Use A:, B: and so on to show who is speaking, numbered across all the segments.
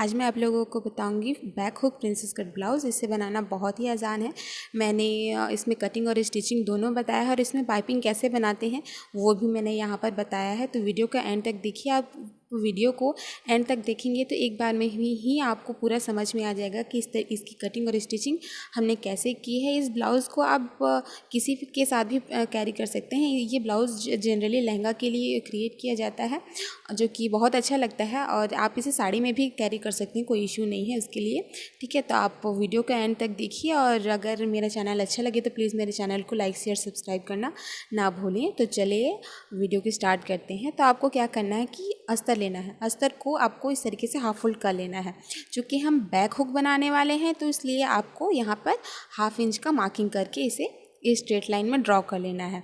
A: आज मैं आप लोगों को बताऊंगी back hook princess cut blouse. इसे बनाना बहुत ही आसान है। मैंने इसमें कटिंग और स्टिचिंग दोनों बताया है और इसमें पाइपिंग कैसे बनाते हैं वो भी मैंने यहाँ पर बताया है। तो वीडियो का एंड तक देखिए। आप वीडियो को एंड तक देखेंगे तो एक बार में ही आपको पूरा समझ में आ जाएगा कि इसकी कटिंग और स्टिचिंग हमने कैसे की है। इस ब्लाउज़ को आप किसी के साथ भी कैरी कर सकते हैं। ये ब्लाउज़ जनरली लहंगा के लिए क्रिएट किया जाता है जो कि बहुत अच्छा लगता है और आप इसे साड़ी में भी कैरी कर सकते हैं, कोई इशू नहीं है उसके लिए। ठीक है, तो आप वीडियो का एंड तक देखिए और अगर मेरा चैनल अच्छा लगे तो प्लीज़ मेरे चैनल को लाइक शेयर सब्सक्राइब करना ना भूलें। तो चलिए वीडियो की स्टार्ट करते हैं। तो आपको क्या करना है कि अस्तर लेना है। अस्तर को आपको इस तरीके से हाफ फोल्ड कर लेना है। चूँकि हम बैक हुक बनाने वाले हैं तो इसलिए आपको यहाँ पर 1/2 इंच का मार्किंग करके इसे इस स्ट्रेट लाइन में ड्रॉ कर लेना है।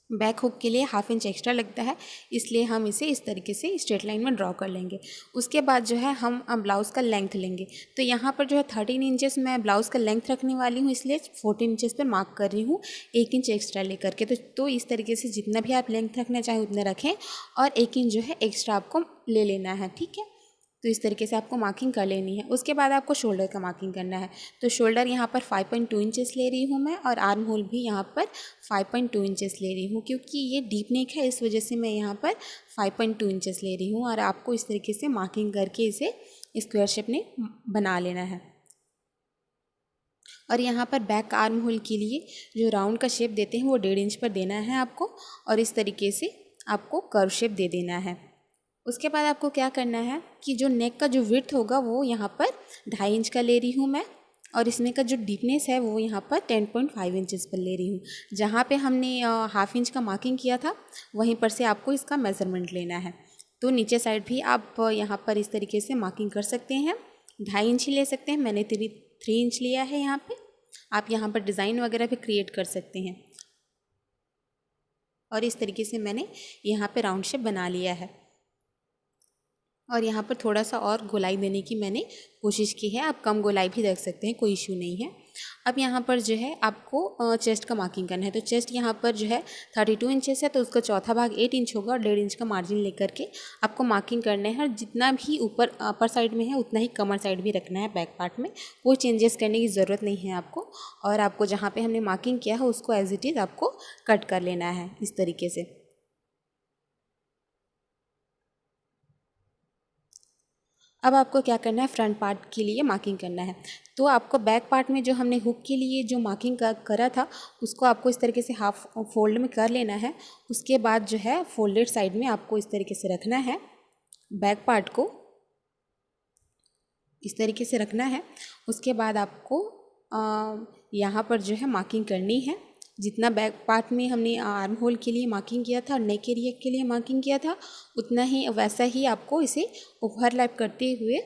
A: बैक हुक के लिए 1/2 इंच एक्स्ट्रा लगता है, इसलिए हम इसे इस तरीके से स्ट्रेट लाइन में ड्रॉ कर लेंगे। उसके बाद जो है हम ब्लाउज़ का लेंथ लेंगे। तो यहाँ पर जो है 13 इंचेस मैं ब्लाउज़ का लेंथ रखने वाली हूँ, इसलिए 14 इंचेस पर मार्क कर रही हूँ 1 इंच एक्स्ट्रा लेकर के। तो इस तरीके से जितना भी आप लेंथ रखना चाहें उतने रखें और 1 इंच जो है एक्स्ट्रा आपको ले लेना है। ठीक है, तो इस तरीके से आपको मार्किंग कर लेनी है। उसके बाद आपको शोल्डर का मार्किंग करना है। तो शोल्डर यहाँ पर 5.2 इंचेस ले रही हूँ मैं और आर्म होल भी यहाँ पर 5.2 इंचेस ले रही हूँ। क्योंकि ये डीप नेक है इस वजह से मैं यहाँ पर 5.2 इंचेस ले रही हूँ और आपको इस तरीके से मार्किंग करके इसे स्क्वायर शेप में बना लेना है। और यहाँ पर बैक आर्म होल के लिए जो राउंड का शेप देते हैं वो 1.5 इंच पर देना है आपको और इस तरीके से आपको कर्व शेप दे देना है। उसके बाद आपको क्या करना है कि जो नेक का जो विड्थ होगा वो यहाँ पर 2.5 इंच का ले रही हूँ मैं और इसमें का जो डीपनेस है वो यहाँ पर 10.5 इंचेस पर ले रही हूँ। जहाँ पे हमने 1/2 इंच का मार्किंग किया था वहीं पर से आपको इसका मेज़रमेंट लेना है। तो नीचे साइड भी आप यहाँ पर इस तरीके से मार्किंग कर सकते हैं। 2.5 इंच ही ले सकते हैं, मैंने 3 इंच लिया है यहाँ पर। आप यहाँ पर डिज़ाइन वगैरह भी क्रिएट कर सकते हैं और इस तरीके से मैंने यहाँ पर राउंड शेप बना लिया है। और यहाँ पर थोड़ा सा और गोलाई देने की मैंने कोशिश की है। आप कम गोलाई भी रख सकते हैं, कोई इशू नहीं है। अब यहाँ पर जो है आपको चेस्ट का मार्किंग करना है। तो चेस्ट यहाँ पर जो है 32 इंचेस है तो उसका चौथा भाग 8 इंच होगा और 1.5 इंच का मार्जिन लेकर के आपको मार्किंग करना है। और जितना भी ऊपर अपर साइड में है उतना ही कमर साइड भी रखना है। बैक पार्ट में कोई चेंजेस करने की ज़रूरत नहीं है आपको। और आपको जहाँ पर हमने मार्किंग किया है उसको एज इट इज़ आपको कट कर लेना है इस तरीके से। अब आपको क्या करना है, फ्रंट पार्ट के लिए मार्किंग करना है। तो आपको बैक पार्ट में जो हमने हुक के लिए जो मार्किंग करा था उसको आपको इस तरीके से हाफ फोल्ड में कर लेना है। उसके बाद जो है फोल्डेड साइड में आपको इस तरीके से रखना है। बैक पार्ट को इस तरीके से रखना है। उसके बाद आपको यहाँ पर जो है मार्किंग करनी है। जितना बैक पार्ट में हमने आर्म होल के लिए मार्किंग किया था और नेक एरिया के लिए मार्किंग किया था उतना ही वैसा ही आपको इसे ओवरलैप करते हुए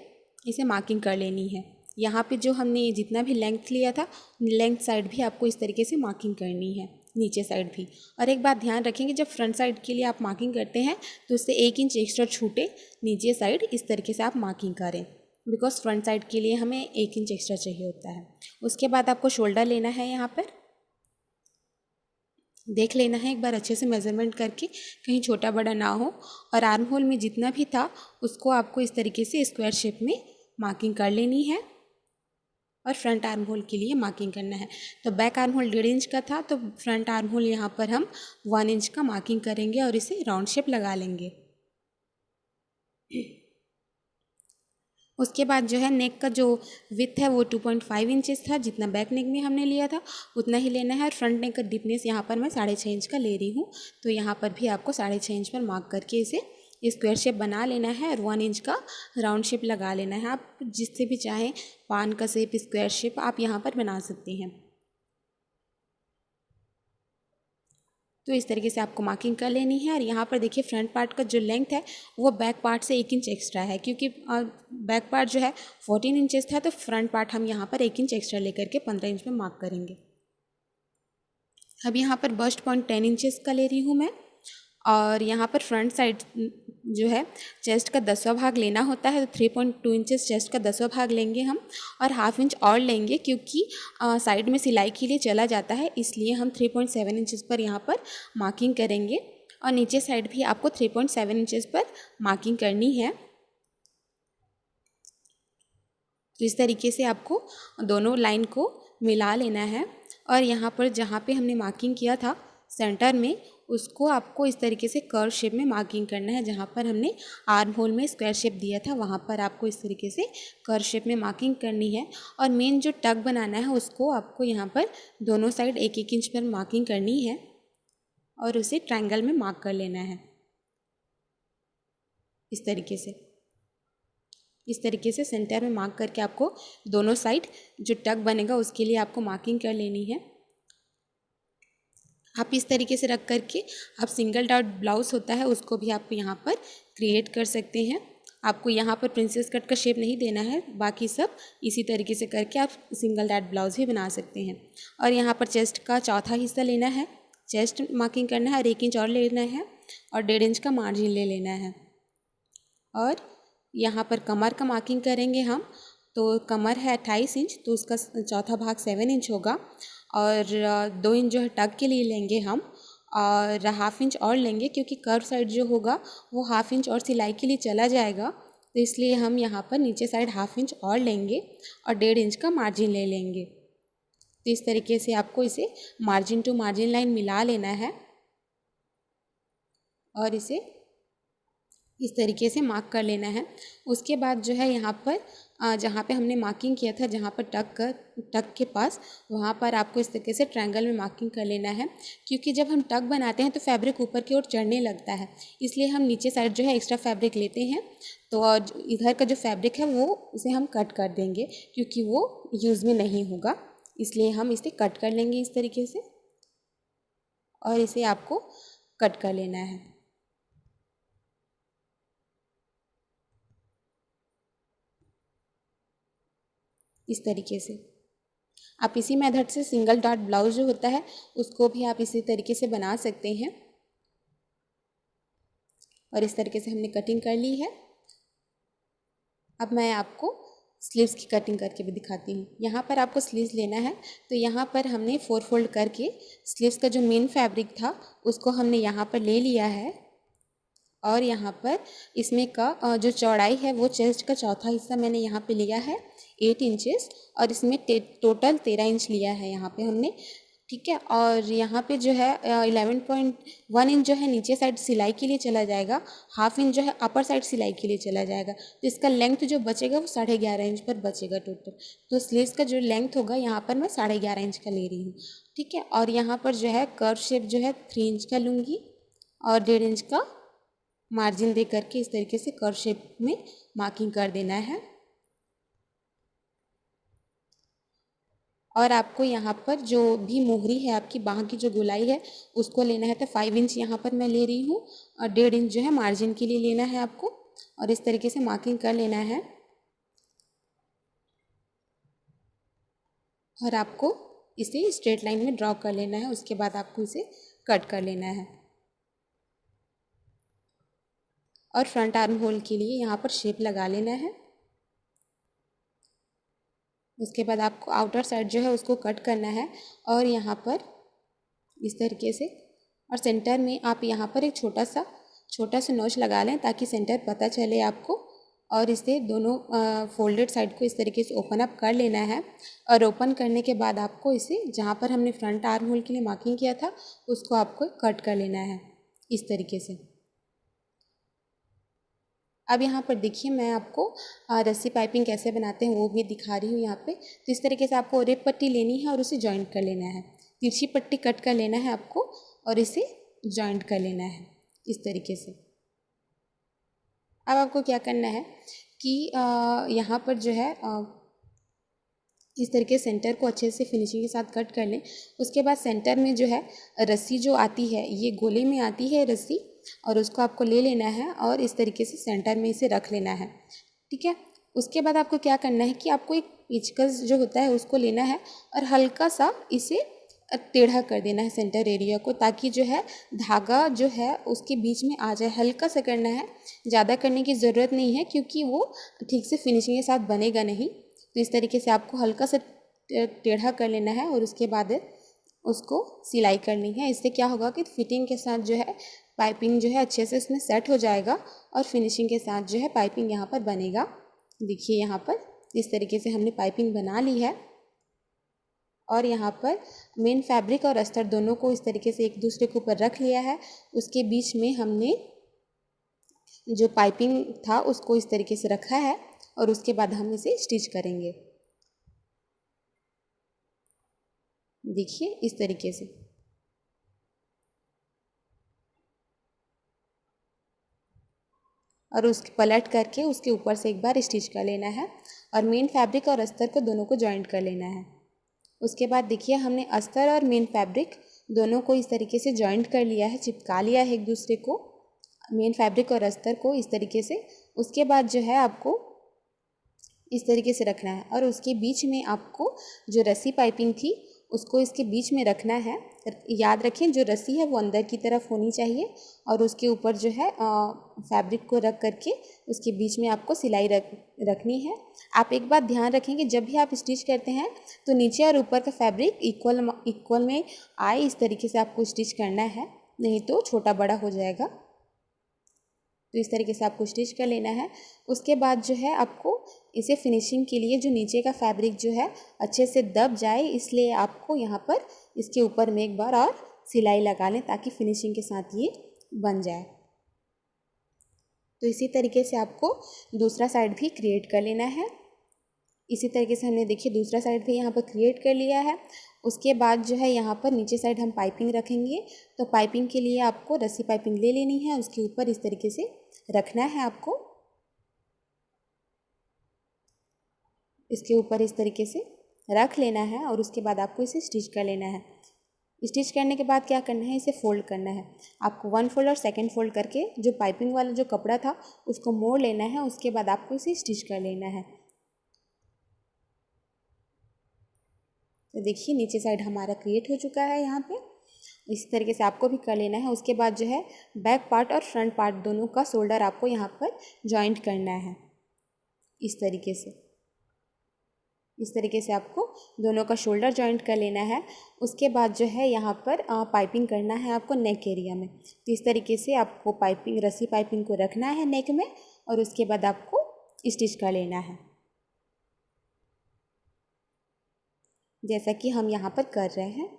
A: इसे मार्किंग कर लेनी है। यहाँ पे जो हमने जितना भी लेंथ लिया था लेंथ साइड भी आपको इस तरीके से मार्किंग करनी है, नीचे साइड भी। और एक बात ध्यान रखेंगे, जब फ्रंट साइड के लिए आप मार्किंग करते हैं तो इससे 1 इंच एक्स्ट्रा छूटे नीचे साइड इस तरीके से आप मार्किंग करें, बिकॉज फ्रंट साइड के लिए हमें 1 इंच एक्स्ट्रा चाहिए होता है। उसके बाद आपको शोल्डर लेना है। यहाँ पर देख लेना है एक बार अच्छे से मेज़रमेंट करके, कहीं छोटा बड़ा ना हो। और आर्म होल में जितना भी था उसको आपको इस तरीके से स्क्वायर शेप में मार्किंग कर लेनी है और फ्रंट आर्म होल के लिए मार्किंग करना है। तो बैक आर्म होल 1.5 इंच का था तो फ्रंट आर्म होल यहाँ पर हम 1 इंच का मार्किंग करेंगे और इसे राउंड शेप लगा लेंगे। उसके बाद जो है नेक का जो विथ है वो 2.5 इंचेस था, जितना बैक नेक में हमने लिया था उतना ही लेना है। और फ्रंट नेक का डीपनेस यहाँ पर मैं 6.5 इंच का ले रही हूँ। तो यहाँ पर भी आपको 6.5 इंच पर मार्क करके इसे स्क्वायर शेप बना लेना है और 1 इंच का राउंड शेप लगा लेना है। आप जिससे भी चाहें पान का शेप, स्क्वायर शेप आप यहाँ पर बना सकते हैं। तो इस तरीके से आपको मार्किंग कर लेनी है। और यहाँ पर देखिए फ्रंट पार्ट का जो लेंथ है वो बैक पार्ट से 1 इंच एक्स्ट्रा है, क्योंकि बैक पार्ट जो है 14 इंचेस था तो फ्रंट पार्ट हम यहाँ पर 1 इंच एक्स्ट्रा लेकर के 15 इंच में मार्क करेंगे। अब यहाँ पर बस्ट पॉइंट 10 इंचेस का ले रही हूँ मैं। और यहाँ पर फ्रंट साइड जो है चेस्ट का 10वां भाग लेना होता है तो 3.2 इंचेस चेस्ट का 10वां भाग लेंगे हम और 1/2 इंच और लेंगे, क्योंकि साइड में सिलाई के लिए चला जाता है, इसलिए हम 3.7 इंचेस पर यहाँ पर मार्किंग करेंगे। और नीचे साइड भी आपको 3.7 इंचेस पर मार्किंग करनी है। तो इस तरीके से आपको दोनों लाइन को मिला लेना है और यहाँ पर जहाँ पे हमने मार्किंग किया था सेंटर में, उसको आपको इस तरीके से कर्व शेप में मार्किंग करना है। जहाँ पर हमने आर्म होल में स्क्वायर शेप दिया था वहाँ पर आपको इस तरीके से कर्व शेप में मार्किंग करनी है। और मेन जो टक बनाना है उसको आपको यहाँ पर दोनों साइड 1-1 इंच पर मार्किंग करनी है और उसे ट्रायंगल में मार्क कर लेना है इस तरीके से। इस तरीके से सेंटर में मार्क करके आपको दोनों साइड जो टक बनेगा उसके लिए आपको मार्किंग कर लेनी है। आप इस तरीके से रख करके आप सिंगल डॉट ब्लाउज होता है उसको भी आप यहाँ पर क्रिएट कर सकते हैं। आपको यहाँ पर प्रिंसेस कट का शेप नहीं देना है, बाकी सब इसी तरीके से करके आप सिंगल डॉट ब्लाउज भी बना सकते हैं। और यहाँ पर चेस्ट का चौथा हिस्सा लेना है, चेस्ट मार्किंग करना है और 1 इंच और लेना है और 1.5 इंच का मार्जिन ले लेना है। और यहाँ पर कमर का मार्किंग करेंगे हम, तो कमर है 28 इंच, तो उसका चौथा भाग 7 इंच होगा। और 2 इंच जो है टक के लिए लेंगे हम और 1/2 इंच और लेंगे क्योंकि कर्व साइड जो होगा वो 1/2 इंच और सिलाई के लिए चला जाएगा, तो इसलिए हम यहाँ पर नीचे साइड 1/2 इंच और लेंगे और 1.5 इंच का मार्जिन ले लेंगे। तो इस तरीके से आपको इसे मार्जिन टू मार्जिन लाइन मिला लेना है और इसे इस तरीके से मार्क कर लेना है। उसके बाद जो है यहाँ पर जहाँ पे हमने मार्किंग किया था, जहाँ पर टक के पास, वहाँ पर आपको इस तरीके से ट्रायंगल में मार्किंग कर लेना है। क्योंकि जब हम टक बनाते हैं तो फैब्रिक ऊपर की ओर चढ़ने लगता है, इसलिए हम नीचे साइड जो है एक्स्ट्रा फैब्रिक लेते हैं। तो इधर का जो फैब्रिक है वो उसे हम कट कर देंगे क्योंकि वो यूज़ में नहीं होगा, इसलिए हम इसे कट कर लेंगे इस तरीके से और इसे आपको कट कर लेना है इस तरीके से। आप इसी मेथड से सिंगल डॉट ब्लाउज जो होता है उसको भी आप इसी तरीके से बना सकते हैं। और इस तरीके से हमने कटिंग कर ली है। अब मैं आपको स्लीव्स की कटिंग करके भी दिखाती हूँ। यहाँ पर आपको स्लीव्स लेना है, तो यहाँ पर हमने 4 फोल्ड करके स्लीव्स का जो मेन फैब्रिक था उसको हमने यहाँ पर ले लिया है और यहाँ पर इसमें का जो चौड़ाई है वो चेस्ट का चौथा हिस्सा मैंने यहाँ पे लिया है 8 इंचेस और इसमें टोटल 13 इंच लिया है यहाँ पे हमने, ठीक है। और यहाँ पे जो है 11.1 इंच जो है नीचे साइड सिलाई के लिए चला जाएगा, 1/2 इंच जो है अपर साइड सिलाई के लिए चला जाएगा, तो इसका लेंथ जो बचेगा वो 11.5 इंच पर बचेगा टोटल। तो स्लीव्स का जो लेंथ होगा यहाँ पर मैं 11.5 इंच का ले रही हूँ, ठीक है। और यहाँ पर जो है कर्व शेप जो है 3 इंच का लूँगी और 1.5 इंच का मार्जिन दे करके इस तरीके से कर्व शेप में मार्किंग कर देना है। और आपको यहाँ पर जो भी मोहरी है, आपकी बाह की जो गोलाई है उसको लेना है, तो 5 इंच यहाँ पर मैं ले रही हूँ और 1.5 इंच जो है मार्जिन के लिए लेना है आपको और इस तरीके से मार्किंग कर लेना है। और आपको इसे स्ट्रेट लाइन में ड्रॉ कर लेना है, उसके बाद आपको इसे कट कर लेना है। और फ्रंट आर्म होल के लिए यहाँ पर शेप लगा लेना है। उसके बाद आपको आउटर साइड जो है उसको कट करना है और यहाँ पर इस तरीके से, और सेंटर में आप यहाँ पर एक छोटा सा नोच लगा लें ताकि सेंटर पता चले आपको। और इसे दोनों फोल्डेड साइड को इस तरीके से ओपन अप कर लेना है और ओपन करने के बाद आपको इसे जहाँ पर हमने फ्रंट आर्म होल के लिए मार्किंग किया था उसको आपको कट कर लेना है इस तरीके से। अब यहाँ पर देखिए मैं आपको रस्सी पाइपिंग कैसे बनाते हैं वो भी दिखा रही हूँ यहाँ पे। तो इस तरीके से आपको रेप पट्टी लेनी है और उसे जॉइंट कर लेना है, तिरछी पट्टी कट कर लेना है आपको और इसे जॉइंट कर लेना है इस तरीके से। अब आपको क्या करना है कि यहाँ पर जो है इस तरीके सेंटर को अच्छे से फिनिशिंग के साथ कट कर लें। उसके बाद सेंटर में जो है रस्सी जो आती है, ये गोले में आती है रस्सी, और उसको आपको ले लेना है और इस तरीके से सेंटर में इसे रख लेना है, ठीक है। उसके बाद आपको क्या करना है कि आपको एक पेचकस जो होता है उसको लेना है और हल्का सा इसे टेढ़ा कर देना है सेंटर एरिया को, ताकि जो है धागा जो है उसके बीच में आ जाए। हल्का सा करना है, ज़्यादा करने की ज़रूरत नहीं है क्योंकि वो ठीक से फिनिशिंग के साथ बनेगा नहीं। तो इस तरीके से आपको हल्का सा टेढ़ा कर लेना है और उसके बाद उसको सिलाई करनी है। इससे क्या होगा कि फिटिंग के साथ जो है पाइपिंग जो है अच्छे से उसमें सेट हो जाएगा और फिनिशिंग के साथ जो है पाइपिंग यहाँ पर बनेगा। देखिए यहाँ पर इस तरीके से हमने पाइपिंग बना ली है और यहाँ पर मेन फैब्रिक और अस्तर दोनों को इस तरीके से एक दूसरे के ऊपर रख लिया है। उसके बीच में हमने जो पाइपिंग था उसको इस तरीके से रखा है और उसके बाद हम इसे स्टिच करेंगे। देखिए इस तरीके से। और उसके पलट करके उसके ऊपर से एक बार स्टिच कर लेना है और मेन फैब्रिक और अस्तर को दोनों को जॉइंट कर लेना है। उसके बाद देखिए हमने अस्तर और मेन फैब्रिक दोनों को इस तरीके से जॉइंट कर लिया है, चिपका लिया है एक दूसरे को, मेन फैब्रिक और अस्तर को इस तरीके से। उसके बाद जो है आपको इस तरीके से रखना है और उसके बीच में आपको जो रस्सी पाइपिंग थी उसको इसके बीच में रखना है। याद रखें जो रस्सी है वो अंदर की तरफ होनी चाहिए और उसके ऊपर जो है फैब्रिक को रख करके उसके बीच में आपको सिलाई रखनी है। आप एक बात ध्यान रखें कि जब भी आप स्टिच करते हैं तो नीचे और ऊपर का फैब्रिक इक्वल में आए, इस तरीके से आपको स्टिच करना है, नहीं तो छोटा बड़ा हो जाएगा। तो इस तरीके से आपको स्टिच कर लेना है। उसके बाद जो है आपको इसे फिनिशिंग के लिए जो नीचे का फैब्रिक जो है अच्छे से दब जाए, इसलिए आपको यहाँ पर इसके ऊपर में एक बार और सिलाई लगा लें ताकि फिनिशिंग के साथ ये बन जाए। तो इसी तरीके से आपको दूसरा साइड भी क्रिएट कर लेना है। इसी तरीके से हमने देखिए दूसरा साइड भी यहाँ पर क्रिएट कर लिया है। उसके बाद जो है यहाँ पर नीचे साइड हम पाइपिंग रखेंगे। तो पाइपिंग के लिए आपको रस्सी पाइपिंग ले लेनी है, उसके ऊपर इस तरीके से रखना है आपको, इसके ऊपर इस तरीके से रख लेना है और उसके बाद आपको इसे स्टिच कर लेना है। स्टिच करने के बाद क्या करना है, इसे फोल्ड करना है। आपको 1 फोल्ड और 2nd फोल्ड करके जो पाइपिंग वाला जो कपड़ा था उसको मोड़ लेना है। उसके बाद आपको इसे स्टिच कर लेना है। तो देखिए नीचे साइड हमारा क्रिएट हो चुका है यहाँ पे। इसी तरीके से आपको भी कर लेना है। उसके बाद जो है बैक पार्ट और फ्रंट पार्ट दोनों का शोल्डर आपको यहाँ पर जॉइंट करना है इस तरीके से। इस तरीके से आपको दोनों का शोल्डर जॉइंट कर लेना है। उसके बाद जो है यहाँ पर पाइपिंग करना है आपको नेक एरिया में। तो इस तरीके से आपको पाइपिंग रस्सी पाइपिंग को रखना है नेक में और उसके बाद आपको स्टिच कर लेना है, जैसा कि हम यहाँ पर कर रहे हैं।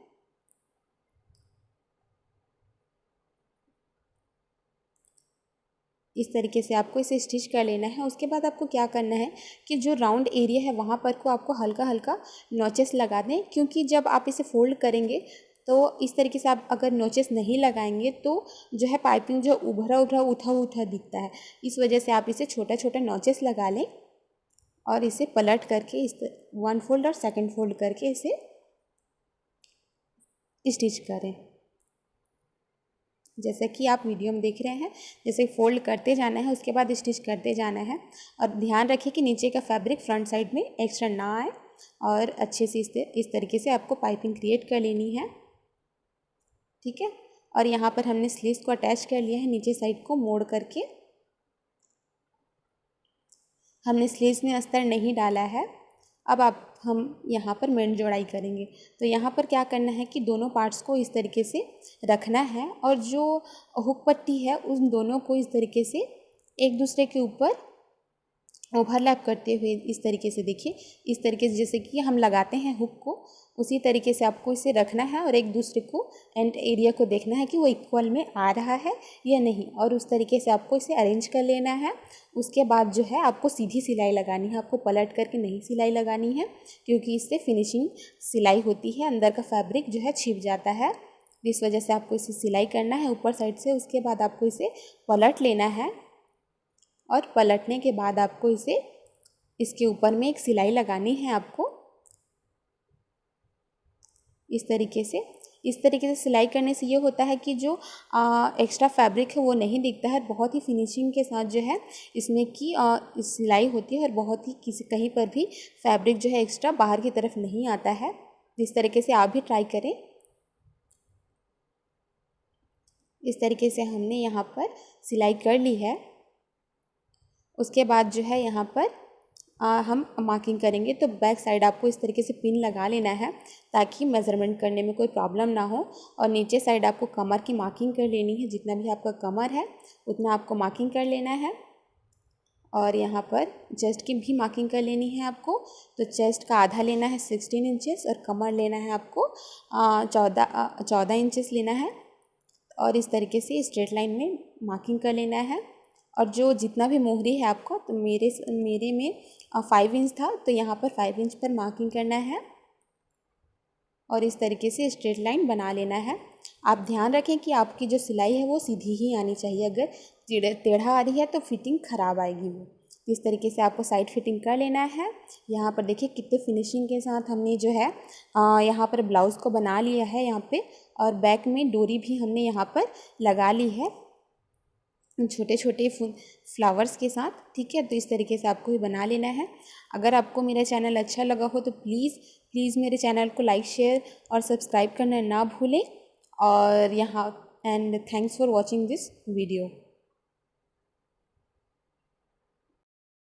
A: इस तरीके से आपको इसे स्टिच कर लेना है। उसके बाद आपको क्या करना है कि जो राउंड एरिया है वहाँ पर को आपको हल्का हल्का नोचेस लगा दें, क्योंकि जब आप इसे फोल्ड करेंगे तो इस तरीके से आप अगर नोचेस नहीं लगाएंगे तो जो है पाइपिंग जो उभरा उभरा उठा उठा दिखता है। इस वजह से आप इसे छोटा छोटा नोचेस लगा लें और इसे पलट करके इस 1 फोल्ड और 2nd फोल्ड करके इसे स्टिच करें, जैसे कि आप वीडियो में देख रहे हैं। जैसे फोल्ड करते जाना है, उसके बाद स्टिच करते जाना है और ध्यान रखिए कि नीचे का फैब्रिक फ्रंट साइड में एक्स्ट्रा ना आए और अच्छे से इस तरीके से आपको पाइपिंग क्रिएट कर लेनी है, ठीक है। और यहाँ पर हमने स्लीव्स को अटैच कर लिया है नीचे साइड को मोड़ करके। हमने स्लीव्स में अस्तर नहीं डाला है। अब हम यहाँ पर मेन जोड़ाई करेंगे। तो यहाँ पर क्या करना है कि दोनों पार्ट्स को इस तरीके से रखना है और जो हुक पट्टी है उन दोनों को इस तरीके से एक दूसरे के ऊपर ओवरलैप करते हुए इस तरीके से, देखिए इस तरीके से जैसे कि हम लगाते हैं हुक को, उसी तरीके से आपको इसे रखना है और एक दूसरे को एंड एरिया को देखना है कि वो इक्वल में आ रहा है या नहीं, और उस तरीके से आपको इसे अरेंज कर लेना है। उसके बाद जो है आपको सीधी सिलाई लगानी है, आपको पलट करके नहीं सिलाई लगानी है, क्योंकि इससे फिनिशिंग सिलाई होती है, अंदर का फैब्रिक जो है छिप जाता है। इस वजह से आपको इसे सिलाई करना है ऊपर साइड से। उसके बाद आपको इसे पलट लेना है और पलटने के बाद आपको इसे इसके ऊपर में एक सिलाई लगानी है आपको इस तरीके से। इस तरीके से सिलाई करने से ये होता है कि जो एक्स्ट्रा फैब्रिक है वो नहीं दिखता है, बहुत ही फिनिशिंग के साथ जो है इसमें की सिलाई होती है और बहुत ही कहीं पर भी फैब्रिक जो है एक्स्ट्रा बाहर की तरफ नहीं आता है। इस तरीके से आप भी ट्राई करें। इस तरीके से हमने यहाँ पर सिलाई कर ली है। उसके बाद जो है यहाँ पर हम मार्किंग करेंगे। तो बैक साइड आपको इस तरीके से पिन लगा लेना है ताकि मेज़रमेंट करने में कोई प्रॉब्लम ना हो। और नीचे साइड आपको कमर की मार्किंग कर लेनी है, जितना भी आपका कमर है उतना आपको मार्किंग कर लेना है। और यहाँ पर चेस्ट की भी मार्किंग कर लेनी है आपको। तो चेस्ट का आधा लेना है 16 इंचेस और कमर लेना है आपको 14 इंचेस लेना है। और इस तरीके से स्ट्रेट लाइन में मार्किंग कर लेना है। और जो जितना भी मोहरी है आपको, तो मेरे में 5 इंच था, तो यहाँ पर 5 इंच पर मार्किंग करना है और इस तरीके से स्ट्रेट लाइन बना लेना है। आप ध्यान रखें कि आपकी जो सिलाई है वो सीधी ही आनी चाहिए, अगर टेढ़ा आ रही है तो फिटिंग ख़राब आएगी वो। इस तरीके से आपको साइड फिटिंग कर लेना है। यहाँ पर देखिए कितने फिनिशिंग के साथ हमने जो है यहाँ पर ब्लाउज़ को बना लिया है यहाँ पे। और बैक में डोरी भी हमने यहाँ पर लगा ली है छोटे छोटे फ्लावर्स के साथ, ठीक है। तो इस तरीके से आपको भी बना लेना है। अगर आपको मेरा चैनल अच्छा लगा हो तो प्लीज़ मेरे चैनल को लाइक, शेयर और सब्सक्राइब करना ना भूलें। और यहाँ and thanks for watching this video.